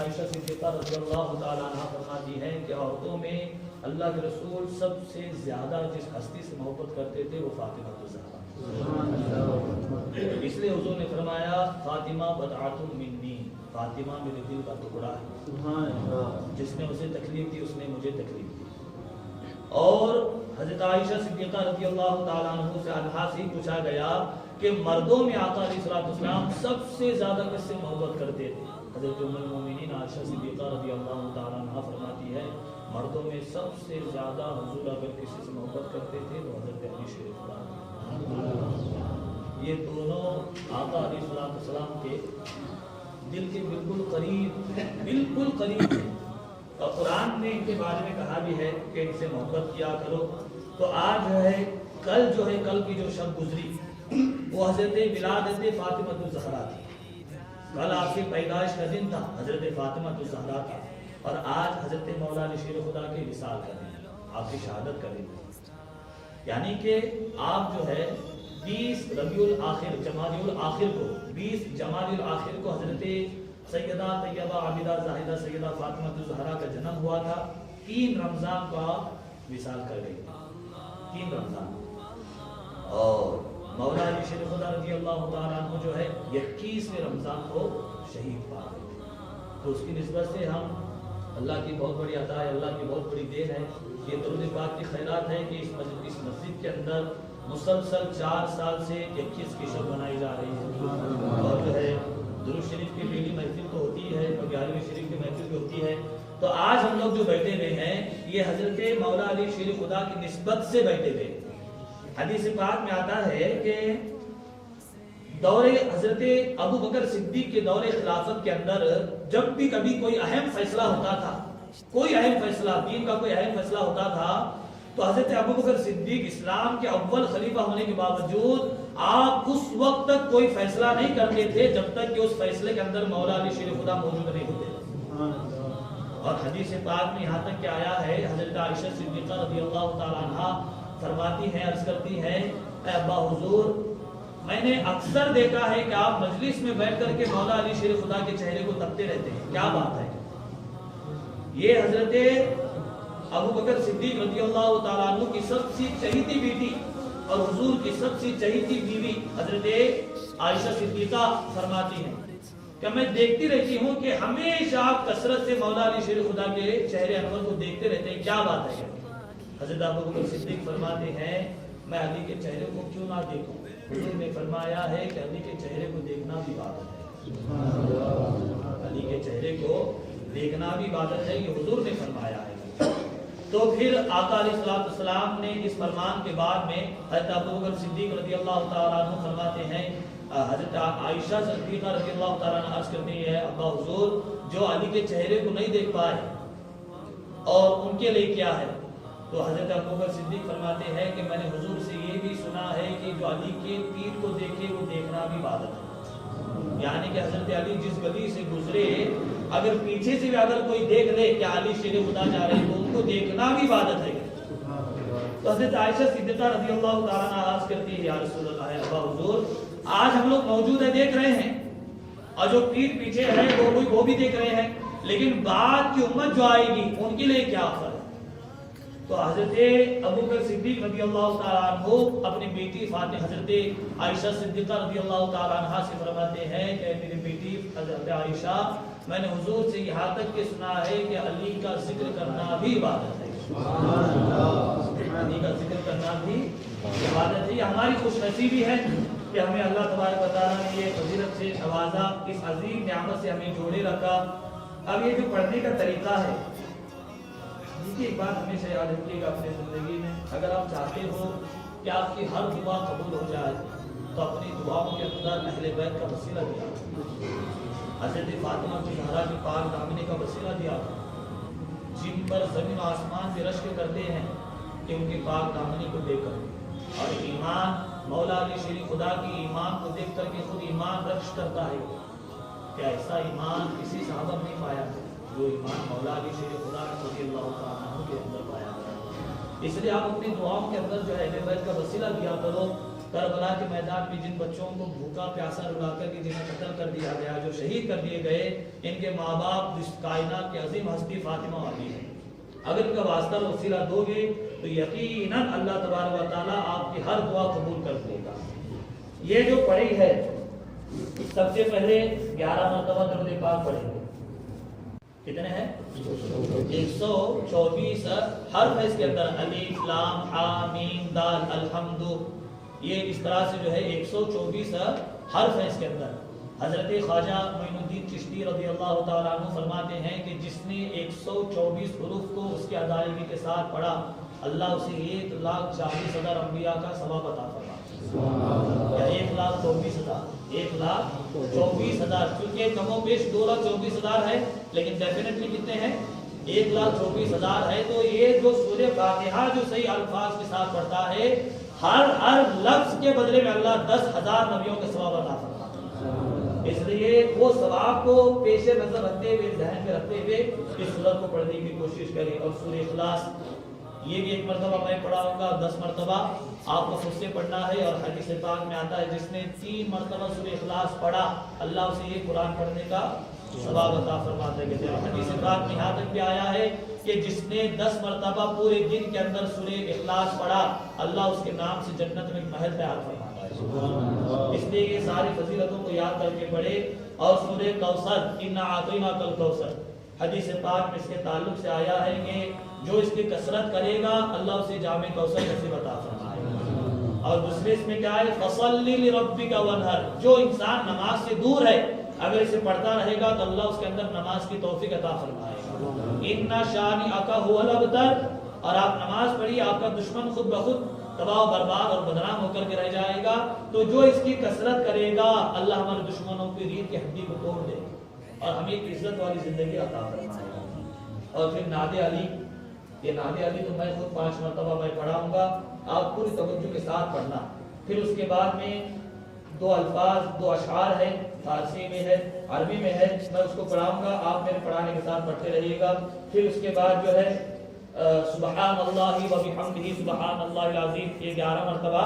عائشہ صدیقہ رضی اللہ تعالیٰ عنہ فرماتی ہیں کہ عورتوں میں اللہ کے رسول سب سے زیادہ جس ہستی سے محبت کرتے تھے وہ فاطمہ الزہرا، اس لیے حضور نے فرمایا فاطمہ بضعۃ منی، فاطمہ میرے دل کا ٹکڑا ہے، جس نے اسے تکلیف دی اس نے مجھے تکلیف دی۔ اور حضرت عائشہ صدیقہ رضی اللہ تعالیٰ عنہ سے عنہا سے پوچھا گیا کہ مردوں میں آقا علیہ السلام سب سے زیادہ کس سے محبت کرتے تھے؟ حضرت ام المومنین عائشہ صدیقہ رضی اللہ تعالیٰ عنہ فرماتی ہے مردوں میں سب سے زیادہ حضور اگر کسی سے محبت کرتے تھے تو حضرت علی شریف اللہ، یہ دونوں آقا علیہ السلام کے دل کے بالکل قریب ہیں، اور قرآن نے ان کے بارے میں کہا بھی ہے کہ ان سے محبت کیا کرو۔ تو آج کل کی جو شب گزری وہ حضرت ولادت فاطمہ الزہرا تھی، کل آپ کی پیدائش کا دن تھا حضرت فاطمہ الزہرا کا، اور آج حضرت مولا علی شیر خدا کے وصال کا دن، آپ کی شہادت کا دن، یعنی کہ آپ جو ہے 20 ربیع الاخر جمادی الاخر کو 20 جمادی الاخر کو حضرت سیدہ طیبہ عابدہ زاہدہ سیدہ فاطمہ الزہرا کا جنم ہوا تھا، 3 رمضان کو آپ وصال کر گئی، 3 رمضان، اور مولا علی شیر خدا رضی اللہ تعالیٰ عنہ جو ہے 21ویں رمضان کو شہید پا گئے۔ تو اس کی نسبت سے ہم اللہ کی بہت بڑی عطا ہے، اللہ کی بہت بڑی دین ہے، یہ درود پاک کی خیرات ہے کہ اس مسجد کے اندر مسلسل 4 سال سے 21 کی شب منائی جا رہی ہے، اور جو ہے درود شریف کی پہلی محفل تو ہوتی ہے اور 11ویں شریف کی محفل بھی ہوتی ہے۔ تو آج ہم لوگ جو بیٹھے ہوئے ہیں یہ حضرت مولا علی شیر خدا کی نسبت سے بیٹھے ہوئے ہیں۔ حدیث پاک میں آتا ہے کہ دور حضرت ابو بکر صدیق کے دور خلافت کے اندر جب بھی کبھی کوئی اہم فیصلہ ہوتا تھا، کوئی اہم فیصلہ دین کا کوئی اہم فیصلہ ہوتا تھا، تو حضرت ابو بکر صدیق اسلام کے اول خلیفہ ہونے کے باوجود آپ اس وقت تک کوئی فیصلہ نہیں کرتے تھے جب تک کہ اس فیصلے کے اندر مولا علی شیر خدا موجود نہیں ہوتے۔ اور حدیث پاک میں یہاں تک کہ آیا ہے حضرت عائشہ صدیقہ رضی اللہ تعالی عنہا فرماتی ہیں، عرض کرتی ہیں اے ابا حضور میں نے اکثر دیکھا ہے کہ آپ مجلس میں بیٹھ کر کے مولا علی شیر خدا کے چہرے کو تکتے رہتے ہیں، کیا بات ہے؟ یہ حضرت ابو بکر صدیق رضی اللہ تعالیٰ عنہ کی سب سے چہیتی بیٹی اور حضور کی سب سے چہیتی بیوی حضرت عائشہ صدیقہ فرماتی ہیں کہ میں دیکھتی رہتی ہوں کہ ہمیشہ آپ کثرت سے مولا علی شیر خدا کے چہرے انور کو دیکھتے رہتے ہیں، کیا بات ہے؟ حضرت ابو بکر صدیق فرماتے ہیں میں علی کے چہرے کو کیوں نہ دیکھوں؟ حضور نے فرمایا ہے کہ علی کے چہرے کو دیکھنا بھی عبادت ہے، علی کے چہرے کو دیکھنا بھی عبادت ہے، یہ حضور نے فرمایا ہے۔ تو پھر آقا علیہ السلام نے اس فرمان کے بعد میں حضرت ابو بکر صدیق رضی اللہ تعالیٰ عنہ فرماتے ہیں حضرت عائشہ صدیقہ رضی اللہ تعالیٰ عنہ عرض کرتی ہے ابا حضور جو علی کے چہرے کو نہیں دیکھ پائے اور ان کے لیے کیا ہے؟ تو حضرت ابو بکر صدیق فرماتے ہیں کہ میں نے حضور سے یہ بھی سنا ہے کہ جو علی کے پیٹھ کو دیکھے وہ دیکھنا بھی عبادت ہے، یعنی کہ حضرت علی جس گلی سے گزرے اگر پیچھے سے بھی اگر کوئی دیکھ لے کہ علی شیر خدا جا رہے ہیں تو ان کو دیکھنا بھی عبادت ہے۔ تو حضرت عائشہ صدیقہ رضی اللہ تعالیٰ عنہ عرض کرتی ہے یا رسول اللہ ابا حضور آج ہم لوگ موجود ہیں دیکھ رہے ہیں، اور جو پیٹھ پیچھے ہے وہ بھی دیکھ رہے ہیں، لیکن بعد کی امت جو آئے گی ان کے لیے کیا آفر ہے؟ تو حضرت ابو بکر صدیق رضی اللہ تعالیٰ عنہ اپنی بیٹی فاطمہ حضرت عائشہ صدیقہ رضی اللہ تعالیٰ عنہ سے فرماتے ہیں کہ میری بیٹی حضرت عائشہ میں نے حضور سے یہاں تک کہ سنا ہے کہ علی کا ذکر کرنا بھی عبادت ہے، علی کا ذکر کرنا بھی عبادت ہے۔ یہ ہماری خوش نصیبی ہے کہ ہمیں اللہ تبارک و تعالیٰ نے یہ فضیلت سے نوازا، اس عظیم نعمت سے ہمیں جوڑے رکھا۔ اب یہ جو پڑھنے کا طریقہ ہے دیکھیے ایک بات ہمیشہ یاد رکھیے گا اپنے زندگی میں، اگر آپ چاہتے ہو کہ آپ کی ہر دعا قبول ہو جائے تو اپنی دعاؤں کے اندر اہل بیت کا وسیلہ دیا، حضرت فاطمہ کی زہرا کی پاک دامنی کا وسیلہ دیا، جن پر زمین و آسمان بھی رشک کرتے ہیں کہ ان کی پاک دامنی کو دیکھ کر، اور ایمان مولا علی شیر خدا کی ایمان کو دیکھ کر کے خود ایمان رکش کرتا ہے کہ ایسا ایمان کسی صحابہ نہیں پایا جو ایمان مولا علی شیر خدا رضی اللہ تعالیٰ عنہ کے اندر پایا گیا۔ اس لیے آپ اپنی دعاؤں کے اندر جو ہے اہل بیت کا وسیلہ دیا کرو، کربلا کے میدان میں جن بچوں کو بھوکا پیاسا رلا کر کے جنہیں قتل کر دیا گیا، جو شہید کر دیے گئے، ان کے ماں باپ اس کائنات کی عظیم ہستی فاطمہ والی ہے، اگر ان کا واسطہ اور وسیلہ دو گے تو یقیناً اللہ تبارک و تعالیٰ آپ کی ہر دعا قبول کر دے گا۔ یہ جو پڑھی ہے سب سے پہلے 11 مرتبہ درود پاک پڑھیں گے، کتنے ہیں؟ 124 حرف ہے اس کے اندر، الف لام ہا میم دال الحمد، یہ اس طرح سے جو ہے 124 حرف ہے اس کے اندر۔ حضرت خواجہ معین الدین چشتی رضی اللہ تعالیٰ عنہ فرماتے ہیں کہ جس نے 124 حروف کو اس کے ادائیگی کے ساتھ پڑھا، اللہ اسے 1,40,000 انبیاء کا ثواب عطا فرماتا ہے۔ 1,24,000 چونکہ کم و بیش 2,24,000 ہے، لیکن ڈیفینیٹلی کتنے ہیں؟ 1,24,000 ہے۔ تو یہ جو سورہ فاتحہ جو صحیح الفاظ کے ساتھ پڑھتا ہے، ہر لفظ کے بدلے میں اللہ 10,000 نبیوں کے ثواب عطا فرماتا ہے۔ اس لیے وہ ثواب کو پیش نظر رکھتے ہوئے، ذہن میں رکھتے ہوئے اس سورت کو پڑھنے کی کوشش کریں۔ اور سورہ اخلاص یہ بھی 1 مرتبہ میں پڑھاؤں گا، 10 مرتبہ آپ کو خود سے پڑھنا ہے۔ اور حدیث پاک میں آتا ہے جس نے 3 مرتبہ سورہ اخلاص پڑھا، اللہ اسے یہ قرآن پڑھنے کا ثواب عطا فرماتا ہے۔ کہتے ہیں حدیث پاک میں یہاں تک بھی آیا ہے کہ جس نے 10 مرتبہ پورے دن کے اندر سورہ اخلاص پڑھا، اللہ اس کے نام سے جنت میں ایک محل تیار فرماتا ہے۔ اس لیے یہ ساری فضیلتوں کو یاد کر کے پڑھے۔ اور سورہ کوثر، انا اعطیناک الکوثر، حدیث پاک میں اس کے تعلق سے آیا ہے کہ جو اس کی کثرت کرے گا اللہ اسے جام کوثر نصیب عطا فرمائے گا۔ اور دوسرے اس میں کیا ہے؟ فصلی لربک وانحر، جو انسان نماز سے دور ہے اگر اسے پڑھتا رہے گا تو اللہ اس کے اندر نماز کی توفیق عطا فرمائے گا۔ ان شانئک ھو الابتر، اور آپ نماز پڑھیے، آپ کا دشمن خود بخود تباہ و برباد اور بدنام ہو کر کے رہ جائے گا۔ تو جو اس کی کثرت کرے گا اللہ ہمارے دشمنوں کی ریڑھ کی ہڈی کو توڑ دے اور ہمیں ایک عزت والی زندگی عطا فرمائے گا۔ اور پھر نعت علی، یہ نعت علی تو میں خود 5 مرتبہ میں پڑھاؤں گا، آپ پوری توجہ کے ساتھ پڑھنا۔ پھر اس کے بعد میں 2 الفاظ، 2 اشعار ہیں، فارسی میں ہے، عربی میں ہے، میں اس کو پڑھاؤں گا، آپ میرے پڑھانے کے ساتھ پڑھتے رہیے گا۔ پھر اس کے بعد جو ہے سبحان اللہ و بحمدہ سبحان اللہ العظیم، یہ 11 مرتبہ